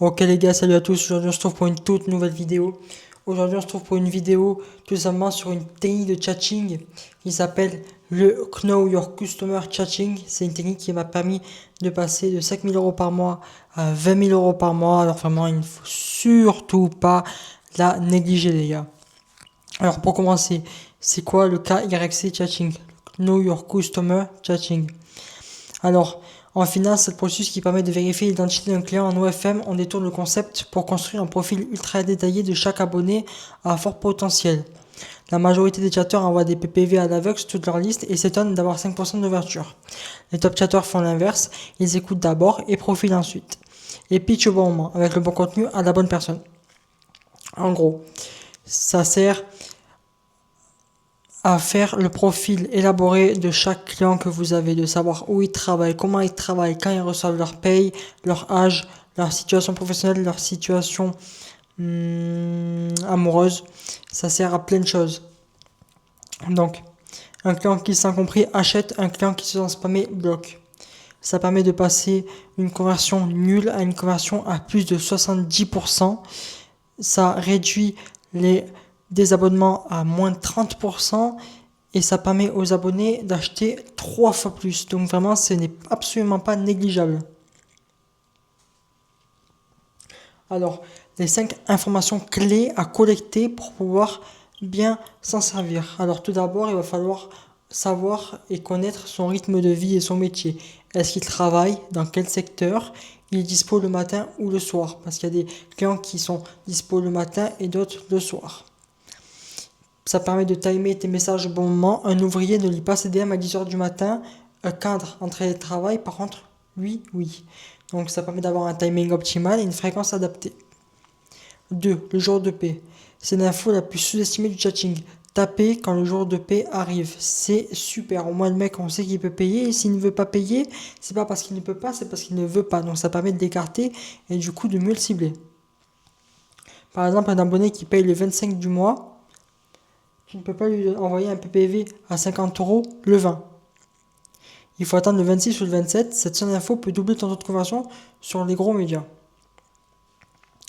Ok les gars, salut à tous, aujourd'hui on se retrouve pour une toute nouvelle vidéo. Aujourd'hui on se trouve pour une vidéo tout simplement sur une technique de chatting qui s'appelle le Know Your Customer Chatting. C'est une technique qui m'a permis de passer de 5 000 € par mois à 20 000 € par mois. Alors vraiment il ne faut surtout pas la négliger les gars. Alors pour commencer, c'est quoi le KYC Chatting? Know Your Customer Chatting. Alors, en finance, c'est le processus qui permet de vérifier l'identité d'un client en OFM. On détourne le concept pour construire un profil ultra détaillé de chaque abonné à fort potentiel. La majorité des chatteurs envoient des PPV à l'aveugle sur toute leur liste et s'étonnent d'avoir 5% d'ouverture. Les top chatteurs font l'inverse, ils écoutent d'abord et profilent ensuite. Et pitch au bon moment, avec le bon contenu à la bonne personne. En gros, ça sert à faire le profil élaboré de chaque client que vous avez, de savoir où ils travaillent, comment ils travaillent, quand ils reçoivent leur paye, leur âge, leur situation professionnelle, leur situation amoureuse. Ça sert à plein de choses. Donc, un client qui s'en compris achète, un client qui se sent spammé bloque. Ça permet de passer une conversion nulle à une conversion à plus de 70%. Ça réduit les désabonnements à moins de 30% et ça permet aux abonnés d'acheter 3 fois plus. Donc vraiment, ce n'est absolument pas négligeable. Alors, les 5 informations clés à collecter pour pouvoir bien s'en servir. Alors tout d'abord, il va falloir savoir et connaître son rythme de vie et son métier. Est-ce qu'il travaille? Dans quel secteur? Il est dispo le matin ou le soir? Parce qu'il y a des clients qui sont dispo le matin et d'autres le soir. Ça permet de timer tes messages au bon moment. Un ouvrier ne lit pas ses DM à 10h du matin. Un cadre en télétravail, par contre, lui, oui. Donc ça permet d'avoir un timing optimal et une fréquence adaptée. 2. Le jour de paix. C'est l'info la plus sous-estimée du chatting. Taper quand le jour de paix arrive. C'est super. Au moins le mec, on sait qu'il peut payer. Et s'il ne veut pas payer, c'est pas parce qu'il ne peut pas, c'est parce qu'il ne veut pas. Donc ça permet de l'écarter et du coup de mieux le cibler. Par exemple, un abonné qui paye le 25 du mois, tu ne peux pas lui envoyer un PPV à 50 € le 20. Il faut attendre le 26 ou le 27. Cette seule info peut doubler ton taux de conversion sur les gros médias.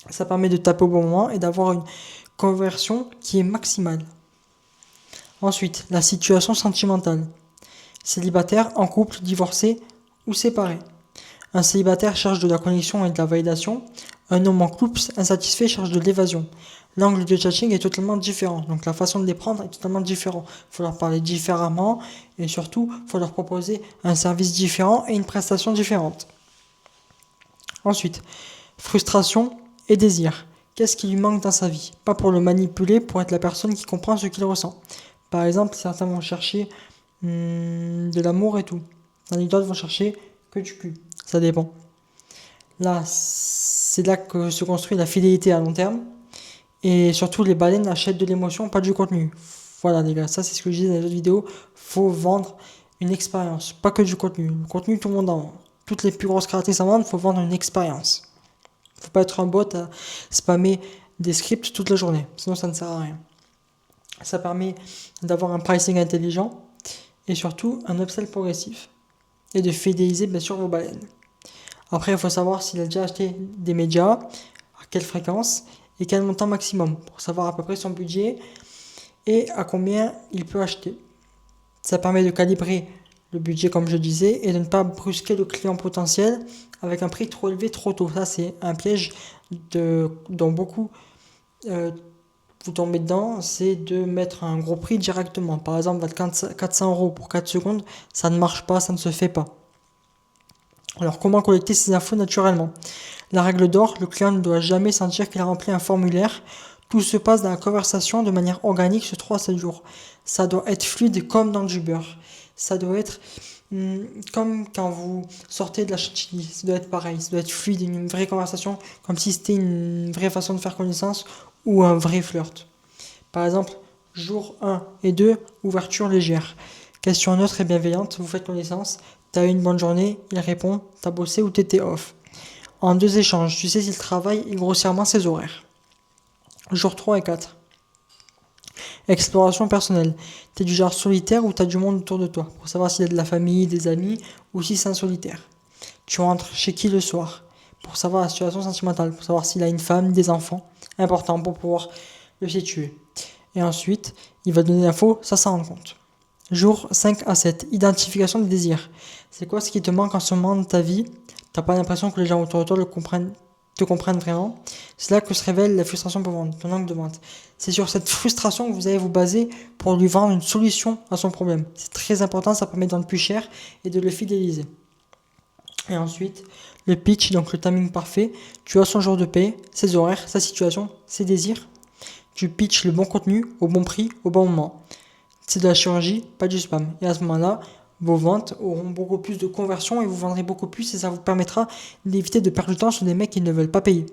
Ça permet de taper au bon moment et d'avoir une conversion qui est maximale. Ensuite, la situation sentimentale. Célibataire, en couple, divorcé ou séparé. Un célibataire cherche de la connexion et de la validation. Un homme en couple insatisfait cherche de l'évasion. L'angle de chatting est totalement différent, donc la façon de les prendre est totalement différente. Il faut leur parler différemment et surtout, il faut leur proposer un service différent et une prestation différente. Ensuite, frustration et désir. Qu'est-ce qui lui manque dans sa vie? Pas pour le manipuler, pour être la personne qui comprend ce qu'il ressent. Par exemple, certains vont chercher de l'amour et tout. Tandis que d'autres vont chercher que du cul. Ça dépend. Là, c'est là que se construit la fidélité à long terme. Et surtout, les baleines achètent de l'émotion, pas du contenu. Voilà les gars, ça c'est ce que je disais dans les autres vidéos. Faut vendre une expérience, pas que du contenu. Le contenu, tout le monde en vend. Toutes les plus grosses créatrices en vendent, faut vendre une expérience. Faut pas être un bot à spammer des scripts toute la journée, sinon ça ne sert à rien. Ça permet d'avoir un pricing intelligent et surtout un upsell progressif et de fidéliser bien sûr vos baleines. Après, il faut savoir s'il a déjà acheté des médias, à quelle fréquence et quel montant maximum pour savoir à peu près son budget et à combien il peut acheter. Ça permet de calibrer le budget comme je disais et de ne pas brusquer le client potentiel avec un prix trop élevé trop tôt. Ça c'est un piège dont beaucoup vous tombez dedans, c'est de mettre un gros prix directement. Par exemple, 400 € pour 4 secondes, ça ne marche pas, ça ne se fait pas. Alors comment collecter ces infos naturellement? La règle d'or, le client ne doit jamais sentir qu'il a rempli un formulaire. Tout se passe dans la conversation de manière organique sur 3 à 7 jours. Ça doit être fluide comme dans du beurre. Ça doit être comme quand vous sortez de la chantilly. Ça doit être pareil. Ça doit être fluide, une vraie conversation, comme si c'était une vraie façon de faire connaissance ou un vrai flirt. Par exemple, jour 1 et 2, ouverture légère. Question neutre et bienveillante, vous faites connaissance. T'as eu une bonne journée, il répond, t'as bossé ou t'étais off. En 2 échanges, tu sais s'il travaille et grossièrement ses horaires. Jour 3 et 4. Exploration personnelle. T'es du genre solitaire ou t'as du monde autour de toi pour savoir s'il y a de la famille, des amis ou si c'est un solitaire. Tu rentres chez qui le soir? pour savoir la situation sentimentale, pour savoir s'il a une femme, des enfants, important pour pouvoir le situer. Et ensuite, il va donner l'info, ça s'en rend compte. Jour 5 à 7, identification des désirs. C'est quoi ce qui te manque en ce moment de ta vie? T'as pas l'impression que les gens autour de toi te comprennent vraiment. C'est là que se révèle la frustration pour vendre, ton manque de vente. C'est sur cette frustration que vous allez vous baser pour lui vendre une solution à son problème. C'est très important, ça permet de vendre plus cher et de le fidéliser. Et ensuite, le pitch, donc le timing parfait. Tu as son jour de paie, ses horaires, sa situation, ses désirs. Tu pitches le bon contenu, au bon prix, au bon moment. C'est de la chirurgie, pas du spam. Et à ce moment-là, vos ventes auront beaucoup plus de conversion et vous vendrez beaucoup plus et ça vous permettra d'éviter de perdre du temps sur des mecs qui ne veulent pas payer.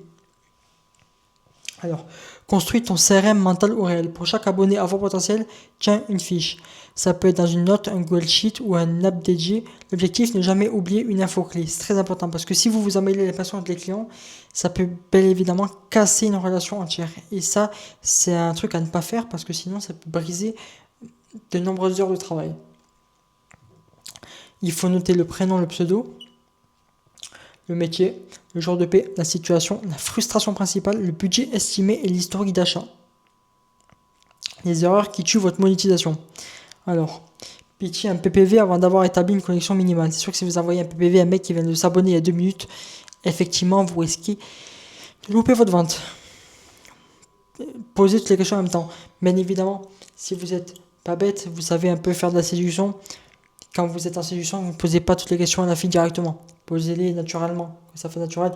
Alors, construis ton CRM mental ou réel. Pour chaque abonné à fort potentiel, tiens une fiche. Ça peut être dans une note, un Google Sheet ou un app dédié. L'objectif, ne jamais oublier une info clé. C'est très important parce que si vous vous emmêlez les passions avec les clients, ça peut bel évidemment casser une relation entière. Et ça, c'est un truc à ne pas faire parce que sinon, ça peut briser de nombreuses heures de travail. Il faut noter le prénom, le pseudo, le métier, le jour de paie, la situation, la frustration principale, le budget estimé et l'historique d'achat. Les erreurs qui tuent votre monétisation. Alors, pitcher un PPV avant d'avoir établi une connexion minimale. C'est sûr que si vous envoyez un PPV à un mec qui vient de s'abonner il y a 2 minutes, effectivement, vous risquez de louper votre vente. Posez toutes les questions en même temps. Bien évidemment, si vous n'êtes pas bête, vous savez un peu faire de la séduction. Quand vous êtes en séduction, vous ne posez pas toutes les questions à la fille directement. Posez-les naturellement, que ça fait naturel.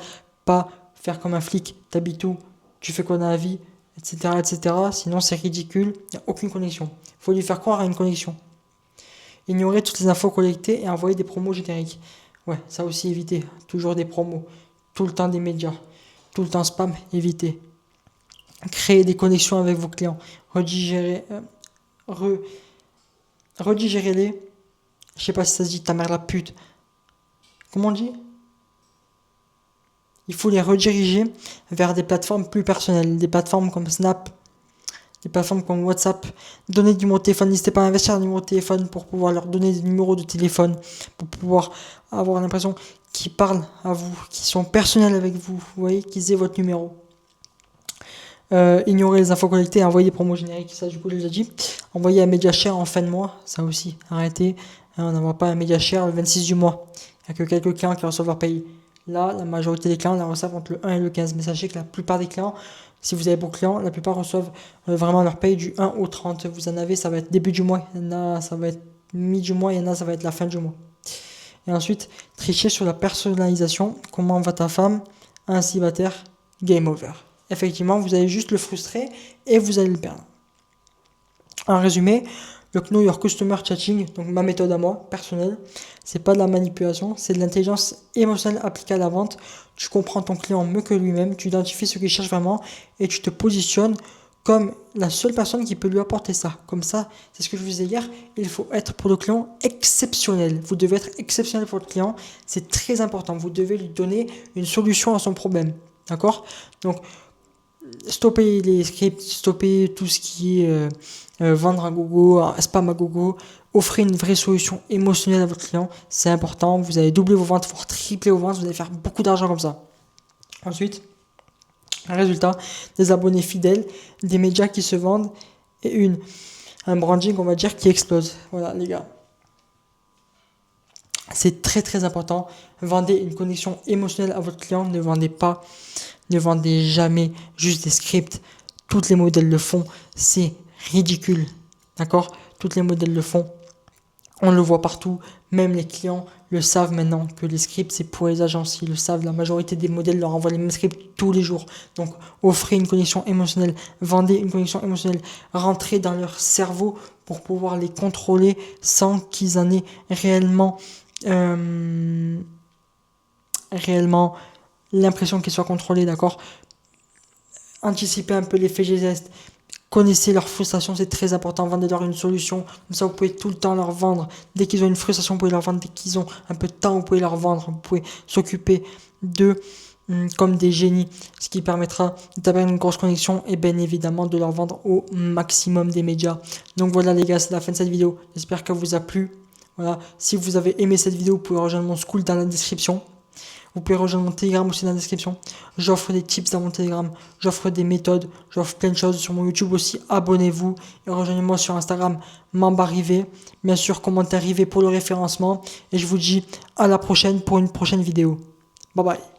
Pas faire comme un flic, t'habites où, tu fais quoi dans la vie, etc. etc. Sinon c'est ridicule, il n'y a aucune connexion. Il faut lui faire croire à une connexion. Ignorer toutes les infos collectées et envoyer des promos génériques. Ouais, ça aussi éviter. Toujours des promos. Tout le temps des médias. Tout le temps spam, éviter. Créer des connexions avec vos clients. Redigérez-les. Je sais pas si ça se dit ta mère la pute. Comment on dit? Il faut les rediriger vers des plateformes plus personnelles, des plateformes comme Snap, des plateformes comme WhatsApp. Donner du numéro de téléphone, n'hésitez pas à investir un numéro de téléphone pour pouvoir leur donner des numéros de téléphone, pour pouvoir avoir l'impression qu'ils parlent à vous, qu'ils sont personnels avec vous, vous voyez, qu'ils aient votre numéro. Ignorer les infos collectées et envoyer des promos génériques, ça du coup je l'ai déjà dit. Envoyer un média share en fin de mois, ça aussi, arrêtez. On n'envoie pas un média share le 26 du mois. Il n'y a que quelques clients qui reçoivent leur paye. Là, la majorité des clients la reçoivent entre le 1 et le 15. Mais sachez que la plupart des clients, si vous avez beaucoup de clients, la plupart reçoivent vraiment leur paye du 1 au 30. Vous en avez, ça va être début du mois. Il y en a, ça va être mi du mois. Il y en a, ça va être la fin du mois. Et ensuite, tricher sur la personnalisation. Comment va ta femme? Un célibataire, game over. Effectivement, vous allez juste le frustrer et vous allez le perdre. En résumé, le Know Your Customer Chatting, donc ma méthode à moi, personnelle, c'est pas de la manipulation, c'est de l'intelligence émotionnelle appliquée à la vente. Tu comprends ton client mieux que lui-même, tu identifies ce qu'il cherche vraiment et tu te positionnes comme la seule personne qui peut lui apporter ça. Comme ça, c'est ce que je vous disais hier, il faut être pour le client exceptionnel. Vous devez être exceptionnel pour le client, c'est très important. Vous devez lui donner une solution à son problème. D'accord? Donc, stopper les scripts, stopper tout ce qui est vendre à gogo, spam à gogo, offrez une vraie solution émotionnelle à votre client, c'est important, vous allez doubler vos ventes, voire tripler vos ventes, vous allez faire beaucoup d'argent comme ça. Ensuite, résultat, des abonnés fidèles, des médias qui se vendent et un branding, on va dire, qui explose. Voilà les gars. C'est très très important. Vendez une connexion émotionnelle à votre client, ne vendez jamais juste des scripts. Toutes les modèles le font, c'est ridicule. D'accord? Toutes les modèles le font. On le voit partout, même les clients le savent maintenant que les scripts c'est pour les agences, ils le savent, la majorité des modèles leur envoient les mêmes scripts tous les jours. Donc offrez une connexion émotionnelle, vendez une connexion émotionnelle, rentrez dans leur cerveau pour pouvoir les contrôler sans qu'ils en aient réellement l'impression qu'ils soient contrôlés, d'accord? Anticipez un peu l'effet geste. Connaissez leur frustration, c'est très important. Vendez-leur une solution. Comme ça, vous pouvez tout le temps leur vendre. Dès qu'ils ont une frustration, vous pouvez leur vendre. Dès qu'ils ont un peu de temps, vous pouvez leur vendre. Vous pouvez s'occuper d'eux comme des génies. Ce qui permettra d'établir une grosse connexion et bien évidemment de leur vendre au maximum des médias. Donc voilà les gars, c'est la fin de cette vidéo. J'espère qu'elle vous a plu. Voilà. Si vous avez aimé cette vidéo, vous pouvez rejoindre mon school dans la description. Vous pouvez rejoindre mon Telegram aussi dans la description. J'offre des tips dans mon Telegram, j'offre des méthodes, j'offre plein de choses sur mon YouTube aussi. Abonnez-vous et rejoignez-moi sur Instagram, Mambarivé. Bien sûr, commentez arrivé pour le référencement. Et je vous dis à la prochaine pour une prochaine vidéo. Bye bye.